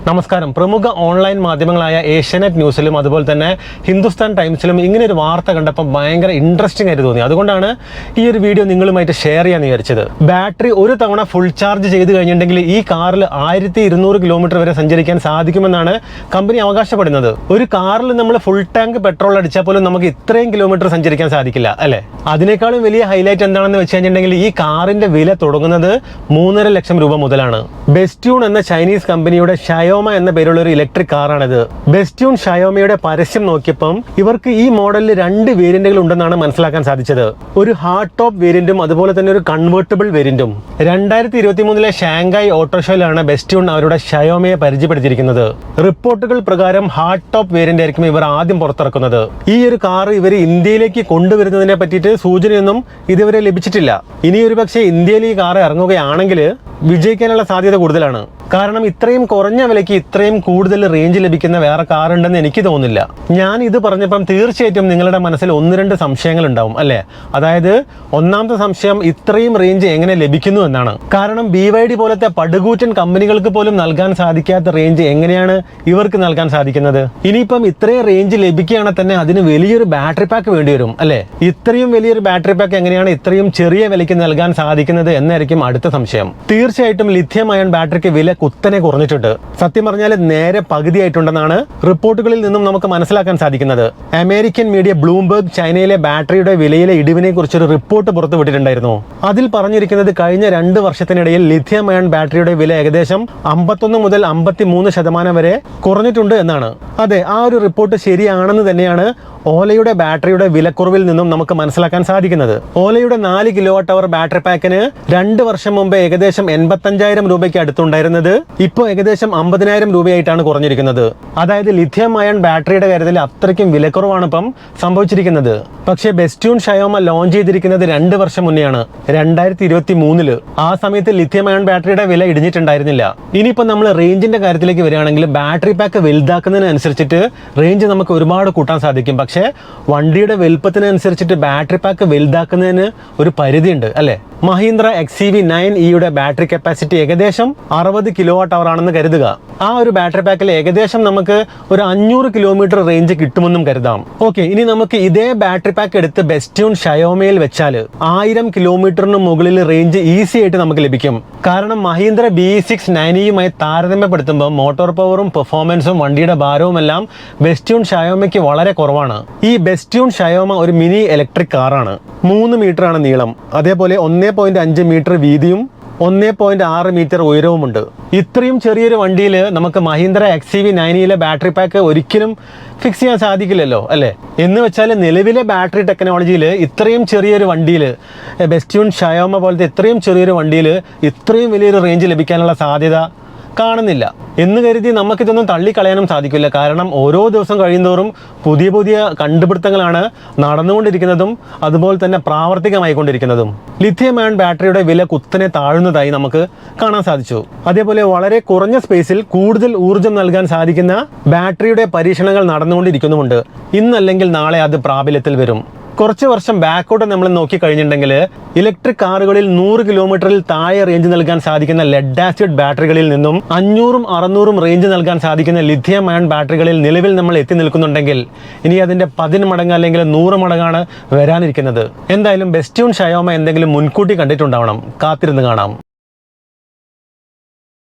നമസ്കാരം. പ്രമുഖ ഓൺലൈൻ മാധ്യമങ്ങളായ ഏഷ്യാനെറ്റ് ന്യൂസിലും അതുപോലെ തന്നെ ഹിന്ദുസ്ഥാൻ ടൈംസിലും ഇങ്ങനെ ഒരു വാർത്ത കണ്ടപ്പോൾ ഭയങ്കര ഇൻട്രസ്റ്റിംഗ് ആയിട്ട് തോന്നി. അതുകൊണ്ടാണ് ഈ ഒരു വീഡിയോ നിങ്ങളുമായിട്ട് ഷെയർ ചെയ്യാന്ന് വിചാരിച്ചത്. ബാറ്ററി ഒരു തവണ ഫുൾ ചാർജ് ചെയ്ത് കഴിഞ്ഞിട്ടുണ്ടെങ്കിൽ ഈ കാറിൽ 1200 കിലോമീറ്റർ വരെ സഞ്ചരിക്കാൻ സാധിക്കുമെന്നാണ് കമ്പനി അവകാശപ്പെടുന്നത്. ഒരു കാറിൽ നമ്മൾ ഫുൾ ടാങ്ക് പെട്രോൾ അടിച്ചാൽ പോലും നമുക്ക് ഇത്രയും കിലോമീറ്റർ സഞ്ചരിക്കാൻ സാധിക്കില്ല അല്ലേ? അതിനേക്കാളും വലിയ ഹൈലൈറ്റ് എന്താണെന്ന് വെച്ച് കഴിഞ്ഞിട്ടുണ്ടെങ്കിൽ ഈ കാറിന്റെ വില തുടങ്ങുന്നത് 3.5 ലക്ഷം രൂപ മുതലാണ്. ബെസ്റ്റ്യൂൺ എന്ന ചൈനീസ് കമ്പനിയുടെ ഷയോമ എന്ന പേരുള്ള ഒരു ഇലക്ട്രിക് കാറാണിത്. ബെസ്റ്റ്യൂൺ ഷയോമയുടെ പരസ്യം നോക്കിയപ്പം ഇവർക്ക് ഈ മോഡലിൽ 2 വേരിയന്റുകൾ ഉണ്ടെന്നാണ് മനസ്സിലാക്കാൻ സാധിച്ചത്. ഒരു ഹാർഡ് ടോപ്പ് വേരിയന്റും അതുപോലെ തന്നെ ഒരു കൺവേർട്ടബിൾ വേരിയന്റും. 2023 ഷാങ്ഹായ് ഓട്ടോ ഷോയിലാണ് ബെസ്റ്റ്യൂൺ അവരുടെ ഷയോമയെ പരിചയപ്പെടുത്തിയിരിക്കുന്നത്. റിപ്പോർട്ടുകൾ പ്രകാരം ഹാർഡ് ടോപ്പ് വേരിയന്റ് ആയിരിക്കും ഇവർ ആദ്യം പുറത്തിറക്കുന്നത്. ഈ ഒരു കാർ ഇവർ ഇന്ത്യയിലേക്ക് കൊണ്ടുവരുന്നതിനെ പറ്റിയിട്ട് സൂചനയൊന്നും ഇതുവരെ ലഭിച്ചിട്ടില്ല. ഇനി ഒരു പക്ഷേ ഇന്ത്യയിൽ ഈ കാർ ഇറങ്ങുകയാണെങ്കിൽ വിജയിക്കാനുള്ള സാധ്യത കൂടുതലാണ്. കാരണം ഇത്രയും കുറഞ്ഞ വിലയ്ക്ക് ഇത്രയും കൂടുതൽ റേഞ്ച് ലഭിക്കുന്ന വേറെ കാർ ഉണ്ടെന്ന് എനിക്ക് തോന്നുന്നില്ല. ഞാൻ ഇത് പറഞ്ഞപ്പം തീർച്ചയായിട്ടും നിങ്ങളുടെ മനസ്സിൽ 1-2 സംശയങ്ങൾ ഉണ്ടാവും അല്ലേ? അതായത് ഒന്നാമത്തെ സംശയം ഇത്രയും റേഞ്ച് എങ്ങനെ ലഭിക്കുന്നു എന്നാണ്. കാരണം BYD പോലത്തെ പടുകൂറ്റൻ കമ്പനികൾക്ക് പോലും നൽകാൻ സാധിക്കാത്ത റേഞ്ച് എങ്ങനെയാണ് ഇവർക്ക് നൽകാൻ സാധിക്കുന്നത്? ഇനിയിപ്പം ഇത്രയും റേഞ്ച് ലഭിക്കുകയാണെങ്കിൽ തന്നെ അതിന് വലിയൊരു ബാറ്ററി പാക്ക് വേണ്ടി വരും അല്ലേ? ഇത്രയും വലിയൊരു ബാറ്ററി പാക്ക് എങ്ങനെയാണ് ഇത്രയും ചെറിയ വിലയ്ക്ക് നൽകാൻ സാധിക്കുന്നത് എന്നായിരിക്കും അടുത്ത സംശയം. തീർച്ചയായിട്ടും ലിഥിയം അയൺ ബാറ്ററിക്ക് വില കുത്തനെ കുറഞ്ഞിട്ടുണ്ട്. സത്യം പറഞ്ഞാൽ നേരെ പകുതിയായിട്ടുണ്ടെന്നാണ് റിപ്പോർട്ടുകളിൽ നിന്നും നമുക്ക് മനസ്സിലാക്കാൻ സാധിക്കുന്നത്. അമേരിക്കൻ മീഡിയ ബ്ലൂംബർഗ് ചൈനയിലെ ബാറ്ററിയുടെ വിലയിലെ ഇടിവിനെ കുറിച്ചൊരു റിപ്പോർട്ട് പുറത്തുവിട്ടിട്ടുണ്ടായിരുന്നു. അതിൽ പറഞ്ഞിരിക്കുന്നത് കഴിഞ്ഞ 2 വർഷത്തിനിടയിൽ ലിഥിയം അയൺ ബാറ്ററിയുടെ വില ഏകദേശം 51 മുതൽ 53% വരെ കുറഞ്ഞിട്ടുണ്ട് എന്നാണ്. അതെ, ആ ഒരു റിപ്പോർട്ട് ശരിയാണെന്ന് തന്നെയാണ് ഓലയുടെ ബാറ്ററിയുടെ വിലക്കുറവിൽ നിന്നും നമുക്ക് മനസ്സിലാക്കാൻ സാധിക്കുന്നത്. ഓലയുടെ 4 kWh ബാറ്ററി പാക്കിന് 2 വർഷം മുമ്പ് ഏകദേശം 85,000 രൂപയ്ക്ക് അടുത്തുണ്ടായിരുന്നത് ഇപ്പോൾ ഏകദേശം 50,000 രൂപയായിട്ടാണ് കുറഞ്ഞിരിക്കുന്നത്. അതായത് ലിഥിയം അയൺ ബാറ്ററിയുടെ കാര്യത്തിൽ അത്രയ്ക്കും വിലക്കുറവാണ് ഇപ്പം സംഭവിച്ചിരിക്കുന്നത്. പക്ഷേ ബെസ്റ്റ്യൂൺ ഷയോമ ലോഞ്ച് ചെയ്തിരിക്കുന്നത് 2 വർഷം മുന്നെയാണ്, 2023. ആ സമയത്ത് ലിഥിയം അയൺ ബാറ്ററിയുടെ വില ഇടിഞ്ഞിട്ടുണ്ടായിരുന്നില്ല. ഇനിയിപ്പോൾ നമ്മൾ റേഞ്ചിന്റെ കാര്യത്തിലേക്ക് വരികയാണെങ്കിൽ ബാറ്ററി പാക്ക് വലുതാക്കുന്നതിനനുസരിച്ചിട്ട് റേഞ്ച് നമുക്ക് ഒരുപാട് കൂട്ടാൻ സാധിക്കും. പക്ഷേ വണ്ടിയുടെ വലുപ്പത്തിനനുസരിച്ചിട്ട് ബാറ്ററി പാക്ക് വലുതാക്കുന്നതിന് ഒരു പരിധിയുണ്ട് അല്ലേ? മഹീന്ദ്ര XEV9e ബാറ്ററി കപ്പാസിറ്റി ഏകദേശം 60 kWh ആണെന്ന് കരുതുക. ആ ഒരു ബാറ്ററി പാക്കിൽ ഏകദേശം നമുക്ക് ഒരു 500 കിലോമീറ്റർ റേഞ്ച് കിട്ടുമെന്നും കരുതാം. ഓക്കെ, ഇനി നമുക്ക് ഇതേ ബാറ്ററി പാക്ക് എടുത്ത് ബെസ്റ്റ്യൂൺ ഷയോമയിൽ വെച്ചാൽ 1000 കിലോമീറ്ററിന് മുകളിൽ റേഞ്ച് ഈസി ആയിട്ട് നമുക്ക് ലഭിക്കും. കാരണം മഹീന്ദ്ര BE6 താരതമ്യപ്പെടുത്തുമ്പോൾ മോട്ടോർ പവറും പെർഫോമൻസും വണ്ടിയുടെ ഭാരവും എല്ലാം ബെസ്റ്റ്യൂൺ ഷയോമയ്ക്ക് വളരെ കുറവാണ്. ഈ ബെസ്റ്റ്യൂൺ ഷയോമ ഒരു മിനി ഇലക്ട്രിക് കാറാണ്. 3 മീറ്ററാണ് നീളം, അതേപോലെ 1.5 മീറ്റർ വീതിയും 1.6 മീറ്റർ ഉയരവുമുണ്ട്. ഇത്രയും ചെറിയൊരു വണ്ടിയിൽ നമുക്ക് മഹീന്ദ്ര XEV9e ബാറ്ററി പാക്ക് ഒരിക്കലും ഫിക്സ് ചെയ്യാൻ സാധിക്കില്ലല്ലോ അല്ലേ? എന്ന് വെച്ചാൽ നിലവിലെ ബാറ്ററി ടെക്നോളജിയിൽ ഇത്രയും ചെറിയൊരു വണ്ടിയിൽ ബെസ്റ്റ്യൂൺ ഷയോമ പോലത്തെ ഇത്രയും ചെറിയൊരു വണ്ടിയിൽ ഇത്രയും വലിയൊരു റേഞ്ച് ലഭിക്കാനുള്ള സാധ്യത കാണുന്നില്ല. എന്ന് കരുതി നമുക്കിതൊന്നും തള്ളിക്കളയാനും സാധിക്കില്ല. കാരണം ഓരോ ദിവസം കഴിയുന്തോറും പുതിയ പുതിയ കണ്ടുപിടുത്തങ്ങളാണ് നടന്നുകൊണ്ടിരിക്കുന്നതും അതുപോലെ തന്നെ പ്രാവർത്തികമായിക്കൊണ്ടിരിക്കുന്നതും. ലിഥിയം അയൺ ബാറ്ററിയുടെ വില കുത്തനെ താഴുന്നതായി നമുക്ക് കാണാൻ സാധിച്ചു. അതേപോലെ വളരെ കുറഞ്ഞ സ്പേസിൽ കൂടുതൽ ഊർജ്ജം നൽകാൻ സാധിക്കുന്ന ബാറ്ററിയുടെ പരീക്ഷണങ്ങൾ നടന്നുകൊണ്ടിരിക്കുന്നുമുണ്ട്. ഇന്നല്ലെങ്കിൽ നാളെ അത് പ്രാബല്യത്തിൽ വരും. കുറച്ച് വർഷം ബാക്കോട്ട് നമ്മൾ നോക്കി കഴിഞ്ഞിട്ടുണ്ടെങ്കിൽ ഇലക്ട്രിക് കാറുകളിൽ 100 കിലോമീറ്ററിൽ താഴെ റേഞ്ച് നൽകാൻ സാധിക്കുന്ന ലെഡ് ആസിഡ് ബാറ്ററികളിൽ നിന്നും 500-600 റേഞ്ച് നൽകാൻ സാധിക്കുന്ന ലിഥിയം അയൺ ബാറ്ററികളിൽ നിലവിൽ നമ്മൾ എത്തി നിൽക്കുന്നുണ്ടെങ്കിൽ ഇനി അതിന്റെ 10 മടങ്ങ് അല്ലെങ്കിൽ 100 മടങ്ങാണ് വരാനിരിക്കുന്നത്. എന്തായാലും ബെസ്റ്റ്യൂൺ ഷയോമ എന്തെങ്കിലും മുൻകൂട്ടി കണ്ടിട്ടുണ്ടാവണം. കാത്തിരുന്ന് കാണാം.